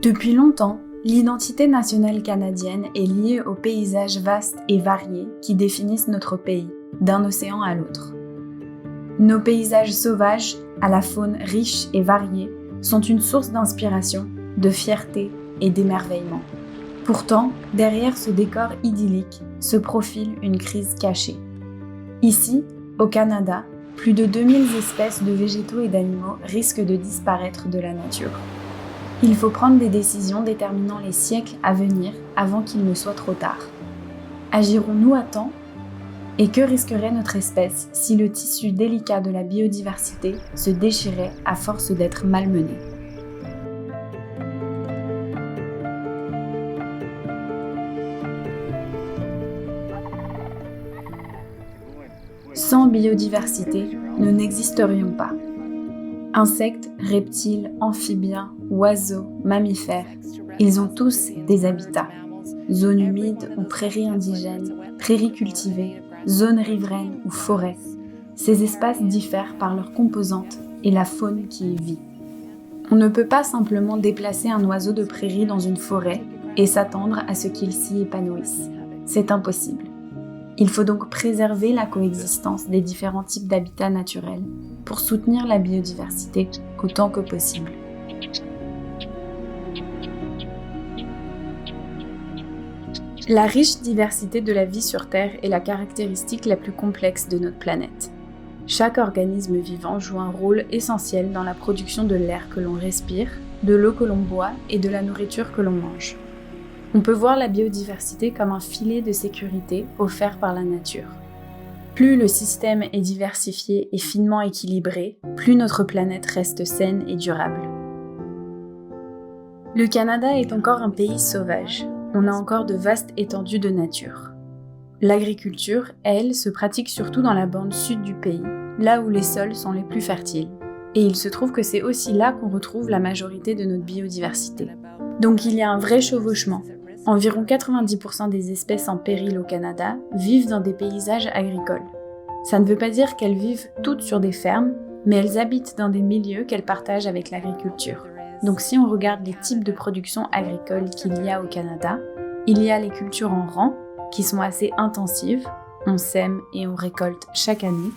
Depuis longtemps, l'identité nationale canadienne est liée aux paysages vastes et variés qui définissent notre pays, d'un océan à l'autre. Nos paysages sauvages, à la faune riche et variée, sont une source d'inspiration, de fierté et d'émerveillement. Pourtant, derrière ce décor idyllique se profile une crise cachée. Ici, au Canada, plus de 2000 espèces de végétaux et d'animaux risquent de disparaître de la nature. Il faut prendre des décisions déterminant les siècles à venir avant qu'il ne soit trop tard. Agirons-nous à temps ? Et que risquerait notre espèce si le tissu délicat de la biodiversité se déchirait à force d'être malmené ? Sans biodiversité, nous n'existerions pas. Insectes, reptiles, amphibiens, oiseaux, mammifères, ils ont tous des habitats. Zones humides ou prairies indigènes, prairies cultivées, zones riveraines ou forêts. Ces espaces diffèrent par leurs composantes et la faune qui y vit. On ne peut pas simplement déplacer un oiseau de prairie dans une forêt et s'attendre à ce qu'il s'y épanouisse. C'est impossible. Il faut donc préserver la coexistence des différents types d'habitats naturels pour soutenir la biodiversité autant que possible. La riche diversité de la vie sur Terre est la caractéristique la plus complexe de notre planète. Chaque organisme vivant joue un rôle essentiel dans la production de l'air que l'on respire, de l'eau que l'on boit et de la nourriture que l'on mange. On peut voir la biodiversité comme un filet de sécurité offert par la nature. Plus le système est diversifié et finement équilibré, plus notre planète reste saine et durable. Le Canada est encore un pays sauvage. On a encore de vastes étendues de nature. L'agriculture, elle, se pratique surtout dans la bande sud du pays, là où les sols sont les plus fertiles. Et il se trouve que c'est aussi là qu'on retrouve la majorité de notre biodiversité. Donc il y a un vrai chevauchement. Environ 90% des espèces en péril au Canada vivent dans des paysages agricoles. Ça ne veut pas dire qu'elles vivent toutes sur des fermes, mais elles habitent dans des milieux qu'elles partagent avec l'agriculture. Donc si on regarde les types de production agricole qu'il y a au Canada, il y a les cultures en rang, qui sont assez intensives, on sème et on récolte chaque année,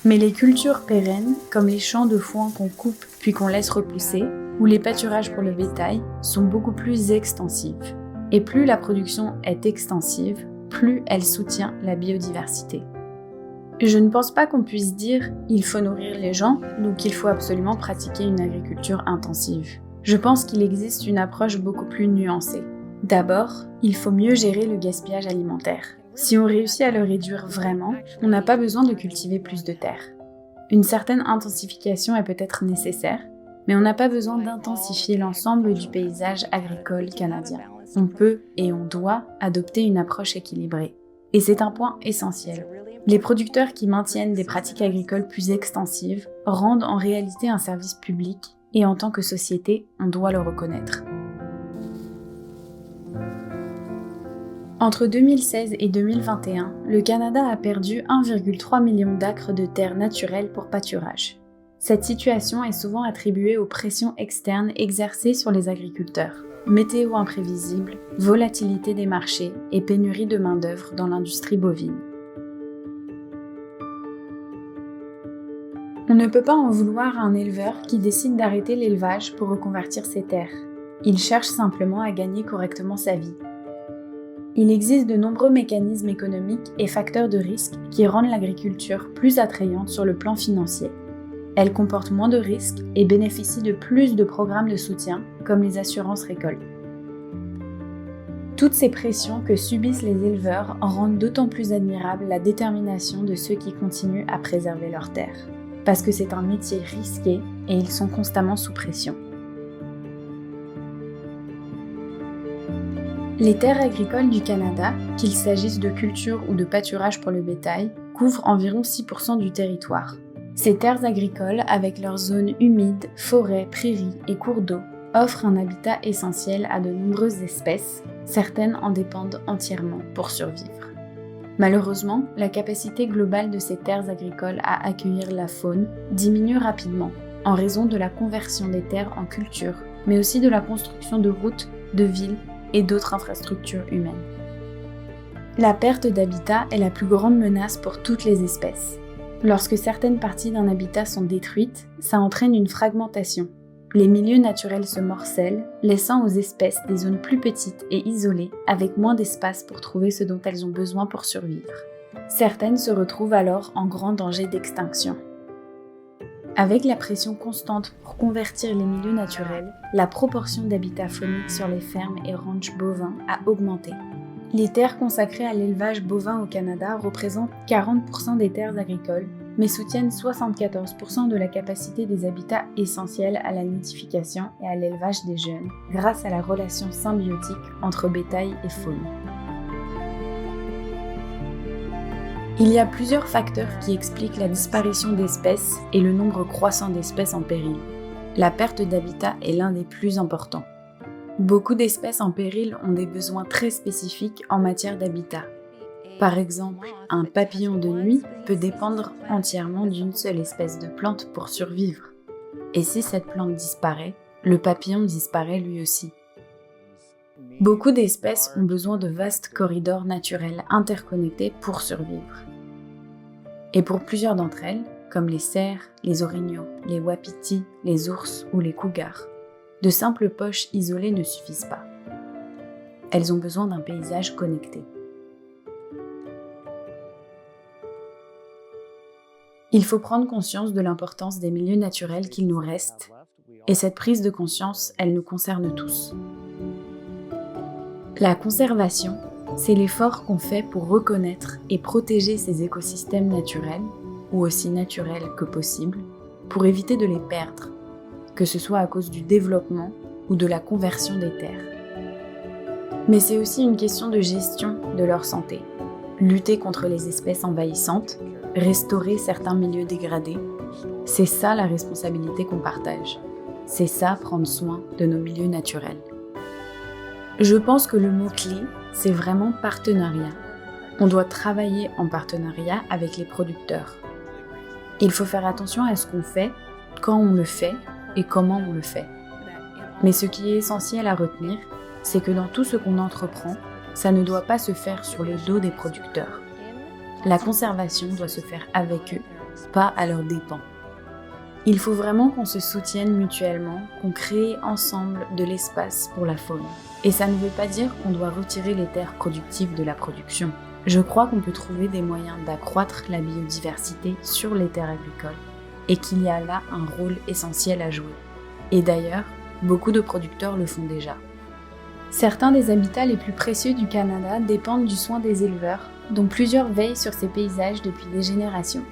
mais les cultures pérennes, comme les champs de foin qu'on coupe puis qu'on laisse repousser, ou les pâturages pour le bétail, sont beaucoup plus extensives. Et plus la production est extensive, plus elle soutient la biodiversité. Je ne pense pas qu'on puisse dire « il faut nourrir les gens, donc il faut absolument pratiquer une agriculture intensive ». Je pense qu'il existe une approche beaucoup plus nuancée. D'abord, il faut mieux gérer le gaspillage alimentaire. Si on réussit à le réduire vraiment, on n'a pas besoin de cultiver plus de terre. Une certaine intensification est peut-être nécessaire, mais on n'a pas besoin d'intensifier l'ensemble du paysage agricole canadien. On peut et on doit adopter une approche équilibrée. Et c'est un point essentiel. Les producteurs qui maintiennent des pratiques agricoles plus extensives rendent en réalité un service public et en tant que société, on doit le reconnaître. Entre 2016 et 2021, le Canada a perdu 1,3 million d'acres de terres naturelles pour pâturage. Cette situation est souvent attribuée aux pressions externes exercées sur les agriculteurs. Météo imprévisible, volatilité des marchés et pénurie de main-d'œuvre dans l'industrie bovine. On ne peut pas en vouloir à un éleveur qui décide d'arrêter l'élevage pour reconvertir ses terres. Il cherche simplement à gagner correctement sa vie. Il existe de nombreux mécanismes économiques et facteurs de risque qui rendent l'agriculture plus attrayante sur le plan financier. Elle comporte moins de risques et bénéficie de plus de programmes de soutien, comme les assurances récoltes. Toutes ces pressions que subissent les éleveurs rendent d'autant plus admirable la détermination de ceux qui continuent à préserver leurs terres. Parce que c'est un métier risqué et ils sont constamment sous pression. Les terres agricoles du Canada, qu'il s'agisse de culture ou de pâturage pour le bétail, couvrent environ 6% du territoire. Ces terres agricoles, avec leurs zones humides, forêts, prairies et cours d'eau, offrent un habitat essentiel à de nombreuses espèces, certaines en dépendent entièrement pour survivre. Malheureusement, la capacité globale de ces terres agricoles à accueillir la faune diminue rapidement en raison de la conversion des terres en culture, mais aussi de la construction de routes, de villes et d'autres infrastructures humaines. La perte d'habitat est la plus grande menace pour toutes les espèces. Lorsque certaines parties d'un habitat sont détruites, ça entraîne une fragmentation. Les milieux naturels se morcellent, laissant aux espèces des zones plus petites et isolées, avec moins d'espace pour trouver ce dont elles ont besoin pour survivre. Certaines se retrouvent alors en grand danger d'extinction. Avec la pression constante pour convertir les milieux naturels, la proportion d'habitats fauniques sur les fermes et ranchs bovins a augmenté. Les terres consacrées à l'élevage bovin au Canada représentent 40% des terres agricoles, mais soutiennent 74% de la capacité des habitats essentiels à la nidification et à l'élevage des jeunes, grâce à la relation symbiotique entre bétail et faune. Il y a plusieurs facteurs qui expliquent la disparition d'espèces et le nombre croissant d'espèces en péril. La perte d'habitat est l'un des plus importants. Beaucoup d'espèces en péril ont des besoins très spécifiques en matière d'habitat. Par exemple, un papillon de nuit peut dépendre entièrement d'une seule espèce de plante pour survivre. Et si cette plante disparaît, le papillon disparaît lui aussi. Beaucoup d'espèces ont besoin de vastes corridors naturels interconnectés pour survivre. Et pour plusieurs d'entre elles, comme les cerfs, les orignaux, les wapitis, les ours ou les cougars, de simples poches isolées ne suffisent pas. Elles ont besoin d'un paysage connecté. Il faut prendre conscience de l'importance des milieux naturels qu'il nous reste, et cette prise de conscience, elle nous concerne tous. La conservation, c'est l'effort qu'on fait pour reconnaître et protéger ces écosystèmes naturels, ou aussi naturels que possible, pour éviter de les perdre, que ce soit à cause du développement ou de la conversion des terres. Mais c'est aussi une question de gestion de leur santé. Lutter contre les espèces envahissantes, restaurer certains milieux dégradés, c'est ça la responsabilité qu'on partage. C'est ça prendre soin de nos milieux naturels. Je pense que le mot-clé, c'est vraiment partenariat. On doit travailler en partenariat avec les producteurs. Il faut faire attention à ce qu'on fait, quand on le fait et comment on le fait. Mais ce qui est essentiel à retenir, c'est que dans tout ce qu'on entreprend, ça ne doit pas se faire sur le dos des producteurs. La conservation doit se faire avec eux, pas à leurs dépens. Il faut vraiment qu'on se soutienne mutuellement, qu'on crée ensemble de l'espace pour la faune. Et ça ne veut pas dire qu'on doit retirer les terres productives de la production. Je crois qu'on peut trouver des moyens d'accroître la biodiversité sur les terres agricoles et qu'il y a là un rôle essentiel à jouer. Et d'ailleurs, beaucoup de producteurs le font déjà. Certains des habitats les plus précieux du Canada dépendent du soin des éleveurs, dont plusieurs veillent sur ces paysages depuis des générations.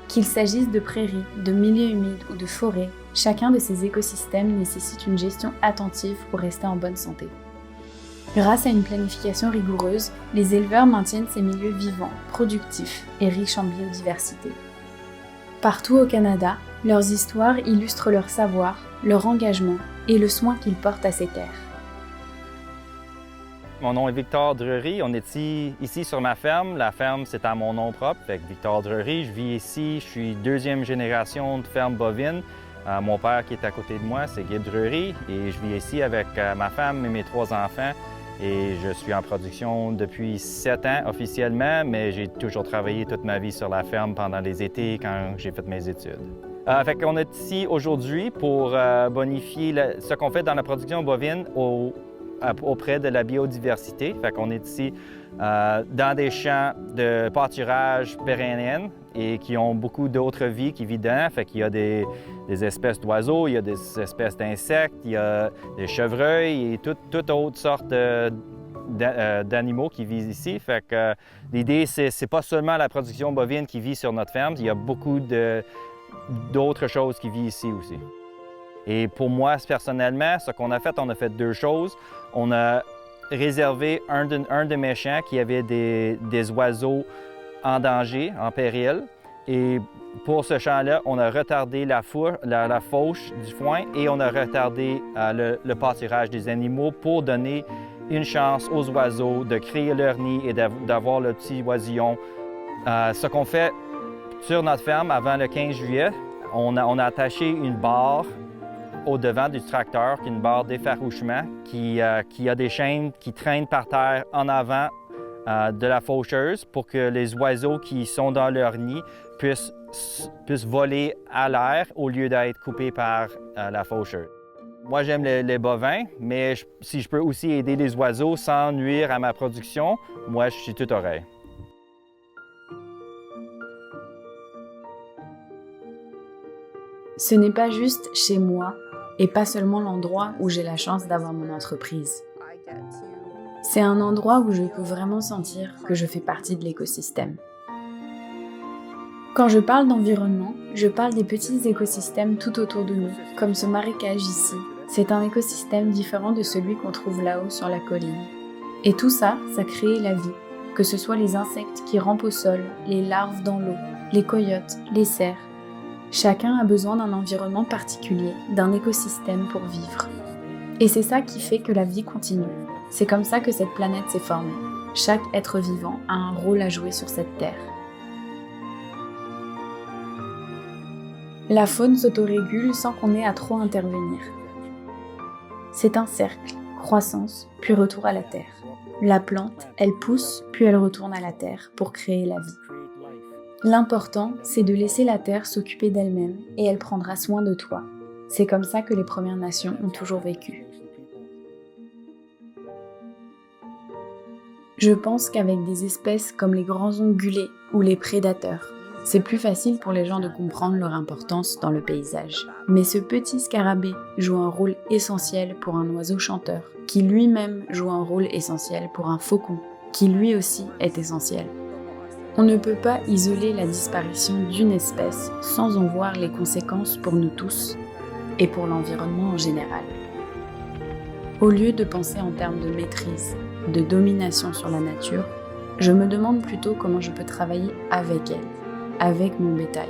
Qu'il s'agisse de prairies, de milieux humides ou de forêts, chacun de ces écosystèmes nécessite une gestion attentive pour rester en bonne santé. Grâce à une planification rigoureuse, les éleveurs maintiennent ces milieux vivants, productifs et riches en biodiversité. Partout au Canada, leurs histoires illustrent leur savoir, leur engagement et le soin qu'ils portent à ces terres. Mon nom est Victor Drury. On est ici sur ma ferme. La ferme, c'est à mon nom propre. Fait que Victor Drury, je vis ici. Je suis deuxième génération de ferme bovine. Mon père qui est à côté de moi, c'est Guy Drury. Et je vis ici avec ma femme et mes 3 enfants. Et je suis en production depuis 7 ans officiellement, mais j'ai toujours travaillé toute ma vie sur la ferme pendant les étés quand j'ai fait mes études. Fait qu'on est ici aujourd'hui pour bonifier ce qu'on fait dans la production bovine auprès de la biodiversité. Fait qu'on est ici dans des champs de pâturage pérennes et qui ont beaucoup d'autres vies qui vivent dedans. Fait qu'il y a des espèces d'oiseaux, il y a des espèces d'insectes, il y a des chevreuils et toute autre sorte d'animaux qui vivent ici. Fait que l'idée, c'est pas seulement la production bovine qui vit sur notre ferme, il y a beaucoup d'autres choses qui vivent ici aussi. Et pour moi, personnellement, ce qu'on a fait, on a fait 2 choses. On a réservé un de mes champs qui avait des oiseaux en danger, en péril. Et pour ce champ-là, on a retardé la fauche du foin et on a retardé le pâturage des animaux pour donner une chance aux oiseaux de créer leur nid et d'avoir le petit oisillon. Ce qu'on fait sur notre ferme avant le 15 juillet, on a attaché une barre au devant du tracteur, une barre d'effarouchement qui a des chaînes qui traînent par terre en avant de la faucheuse pour que les oiseaux qui sont dans leur nid puissent voler à l'air au lieu d'être coupés par la faucheuse. Moi, j'aime les bovins, mais si je peux aussi aider les oiseaux sans nuire à ma production, moi, je suis tout oreille. Ce n'est pas juste chez moi et pas seulement l'endroit où j'ai la chance d'avoir mon entreprise. C'est un endroit où je peux vraiment sentir que je fais partie de l'écosystème. Quand je parle d'environnement, je parle des petits écosystèmes tout autour de nous, comme ce marécage ici. C'est un écosystème différent de celui qu'on trouve là-haut sur la colline. Et tout ça, ça crée la vie, que ce soit les insectes qui rampent au sol, les larves dans l'eau, les coyotes, les cerfs. Chacun a besoin d'un environnement particulier, d'un écosystème pour vivre. Et c'est ça qui fait que la vie continue. C'est comme ça que cette planète s'est formée. Chaque être vivant a un rôle à jouer sur cette terre. La faune s'autorégule sans qu'on ait à trop intervenir. C'est un cercle, croissance, puis retour à la terre. La plante, elle pousse, puis elle retourne à la terre pour créer la vie. L'important, c'est de laisser la terre s'occuper d'elle-même et elle prendra soin de toi. C'est comme ça que les Premières Nations ont toujours vécu. Je pense qu'avec des espèces comme les grands ongulés ou les prédateurs, c'est plus facile pour les gens de comprendre leur importance dans le paysage. Mais ce petit scarabée joue un rôle essentiel pour un oiseau chanteur, qui lui-même joue un rôle essentiel pour un faucon, qui lui aussi est essentiel. On ne peut pas isoler la disparition d'une espèce sans en voir les conséquences pour nous tous et pour l'environnement en général. Au lieu de penser en termes de maîtrise, de domination sur la nature, je me demande plutôt comment je peux travailler avec elle, avec mon bétail,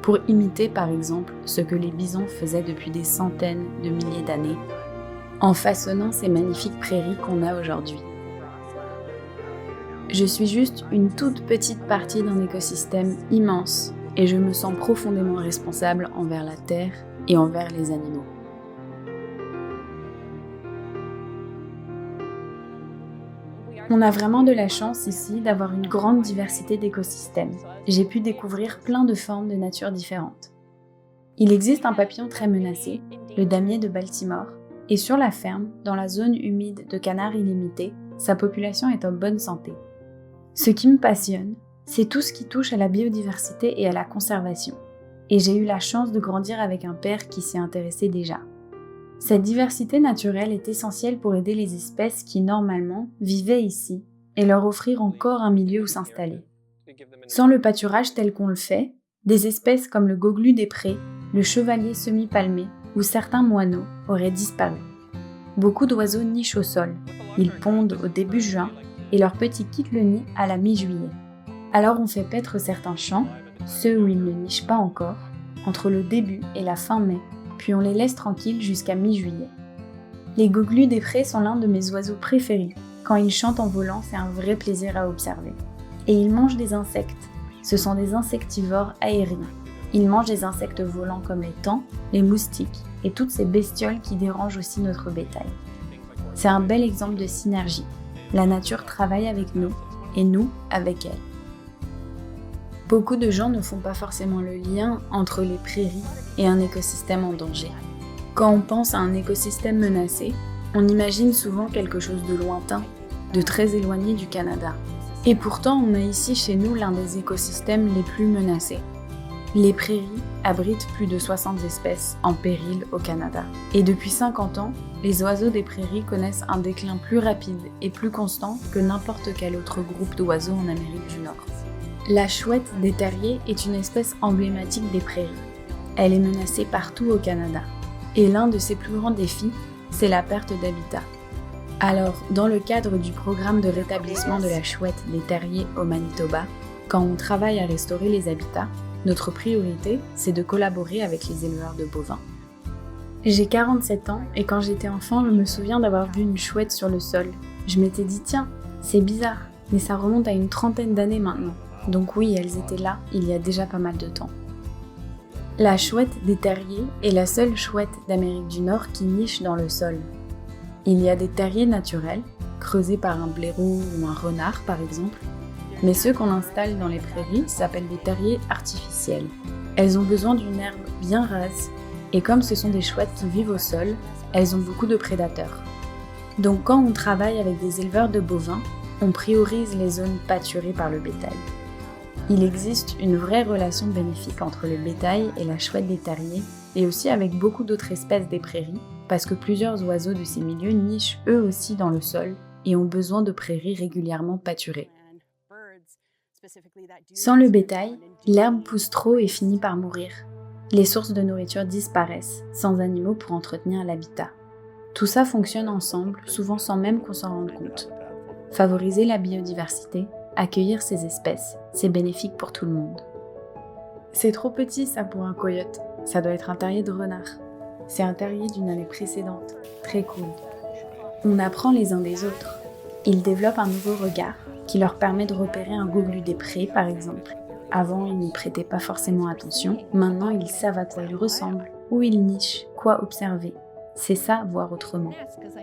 pour imiter par exemple ce que les bisons faisaient depuis des centaines de milliers d'années, en façonnant ces magnifiques prairies qu'on a aujourd'hui. Je suis juste une toute petite partie d'un écosystème immense et je me sens profondément responsable envers la terre et envers les animaux. On a vraiment de la chance ici d'avoir une grande diversité d'écosystèmes. J'ai pu découvrir plein de formes de nature différentes. Il existe un papillon très menacé, le damier de Baltimore, et sur la ferme, dans la zone humide de Canards Illimités, sa population est en bonne santé. Ce qui me passionne, c'est tout ce qui touche à la biodiversité et à la conservation. Et j'ai eu la chance de grandir avec un père qui s'y intéressait déjà. Cette diversité naturelle est essentielle pour aider les espèces qui, normalement, vivaient ici et leur offrir encore un milieu où s'installer. Sans le pâturage tel qu'on le fait, des espèces comme le goglu des prés, le chevalier semi-palmé ou certains moineaux auraient disparu. Beaucoup d'oiseaux nichent au sol. Ils pondent au début juin et leurs petits quittent le nid à la mi-juillet. Alors on fait paître certains champs, ceux où ils ne nichent pas encore, entre le début et la fin mai, puis on les laisse tranquilles jusqu'à mi-juillet. Les goglus des prés sont l'un de mes oiseaux préférés. Quand ils chantent en volant, c'est un vrai plaisir à observer. Et ils mangent des insectes. Ce sont des insectivores aériens. Ils mangent des insectes volants comme les taons, les moustiques et toutes ces bestioles qui dérangent aussi notre bétail. C'est un bel exemple de synergie. La nature travaille avec nous et nous avec elle. Beaucoup de gens ne font pas forcément le lien entre les prairies et un écosystème en danger. Quand on pense à un écosystème menacé, on imagine souvent quelque chose de lointain, de très éloigné du Canada. Et pourtant, on a ici chez nous l'un des écosystèmes les plus menacés. Les prairies abritent plus de 60 espèces en péril au Canada. Et depuis 50 ans, les oiseaux des prairies connaissent un déclin plus rapide et plus constant que n'importe quel autre groupe d'oiseaux en Amérique du Nord. La chouette des terriers est une espèce emblématique des prairies. Elle est menacée partout au Canada. Et l'un de ses plus grands défis, c'est la perte d'habitat. Alors, dans le cadre du programme de rétablissement de la chouette des terriers au Manitoba, quand on travaille à restaurer les habitats, notre priorité, c'est de collaborer avec les éleveurs de bovins. J'ai 47 ans et quand j'étais enfant, je me souviens d'avoir vu une chouette sur le sol. Je m'étais dit, tiens, c'est bizarre, mais ça remonte à une trentaine d'années maintenant. Donc oui, elles étaient là, il y a déjà pas mal de temps. La chouette des terriers est la seule chouette d'Amérique du Nord qui niche dans le sol. Il y a des terriers naturels, creusés par un blaireau ou un renard par exemple, mais ceux qu'on installe dans les prairies s'appellent des terriers artificiels. Elles ont besoin d'une herbe bien rase, et comme ce sont des chouettes qui vivent au sol, elles ont beaucoup de prédateurs. Donc quand on travaille avec des éleveurs de bovins, on priorise les zones pâturées par le bétail. Il existe une vraie relation bénéfique entre le bétail et la chouette des terriers, et aussi avec beaucoup d'autres espèces des prairies, parce que plusieurs oiseaux de ces milieux nichent eux aussi dans le sol et ont besoin de prairies régulièrement pâturées. Sans le bétail, l'herbe pousse trop et finit par mourir. Les sources de nourriture disparaissent, sans animaux pour entretenir l'habitat. Tout ça fonctionne ensemble, souvent sans même qu'on s'en rende compte. Favoriser la biodiversité, accueillir ces espèces, c'est bénéfique pour tout le monde. C'est trop petit ça pour un coyote, ça doit être un terrier de renard. C'est un terrier d'une année précédente, très cool. On apprend les uns des autres. Ils développent un nouveau regard qui leur permet de repérer un gouglu des prés par exemple. Avant, ils n'y prêtaient pas forcément attention, maintenant ils savent à quoi il ressemble, où il niche, quoi observer. C'est ça, voir autrement.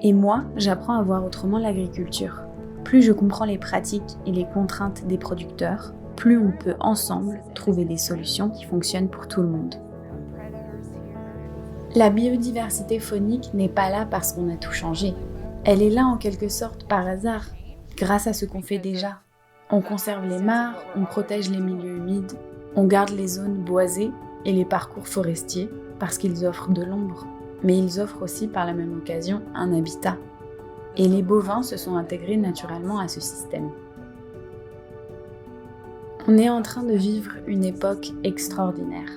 Et moi, j'apprends à voir autrement l'agriculture. Plus je comprends les pratiques et les contraintes des producteurs, plus on peut ensemble trouver des solutions qui fonctionnent pour tout le monde. La biodiversité faunique n'est pas là parce qu'on a tout changé. Elle est là en quelque sorte par hasard, grâce à ce qu'on fait déjà. On conserve les mares, on protège les milieux humides, on garde les zones boisées et les parcours forestiers parce qu'ils offrent de l'ombre. Mais ils offrent aussi par la même occasion un habitat. Et les bovins se sont intégrés naturellement à ce système. On est en train de vivre une époque extraordinaire.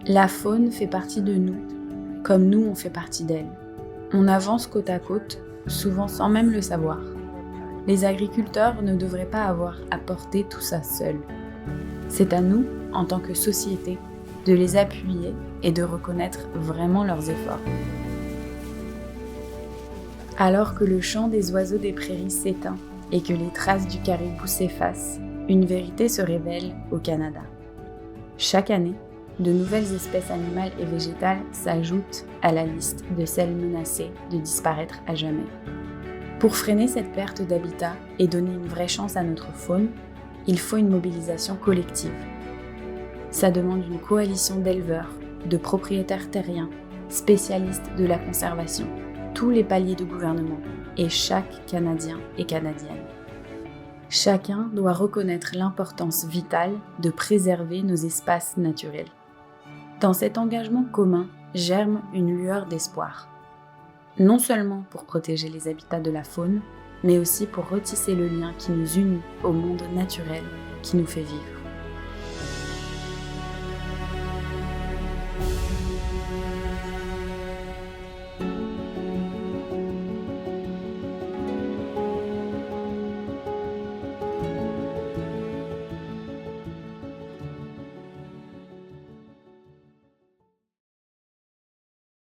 La faune fait partie de nous, comme nous on fait partie d'elle. On avance côte à côte, souvent sans même le savoir. Les agriculteurs ne devraient pas avoir à porter tout ça seuls. C'est à nous, en tant que société, de les appuyer et de reconnaître vraiment leurs efforts. Alors que le chant des oiseaux des prairies s'éteint et que les traces du caribou s'effacent, une vérité se révèle au Canada. Chaque année, de nouvelles espèces animales et végétales s'ajoutent à la liste de celles menacées de disparaître à jamais. Pour freiner cette perte d'habitat et donner une vraie chance à notre faune, il faut une mobilisation collective. Ça demande une coalition d'éleveurs, de propriétaires terriens, spécialistes de la conservation, tous les paliers de gouvernement et chaque Canadien et Canadienne. Chacun doit reconnaître l'importance vitale de préserver nos espaces naturels. Dans cet engagement commun germe une lueur d'espoir. Non seulement pour protéger les habitats de la faune, mais aussi pour retisser le lien qui nous unit au monde naturel qui nous fait vivre.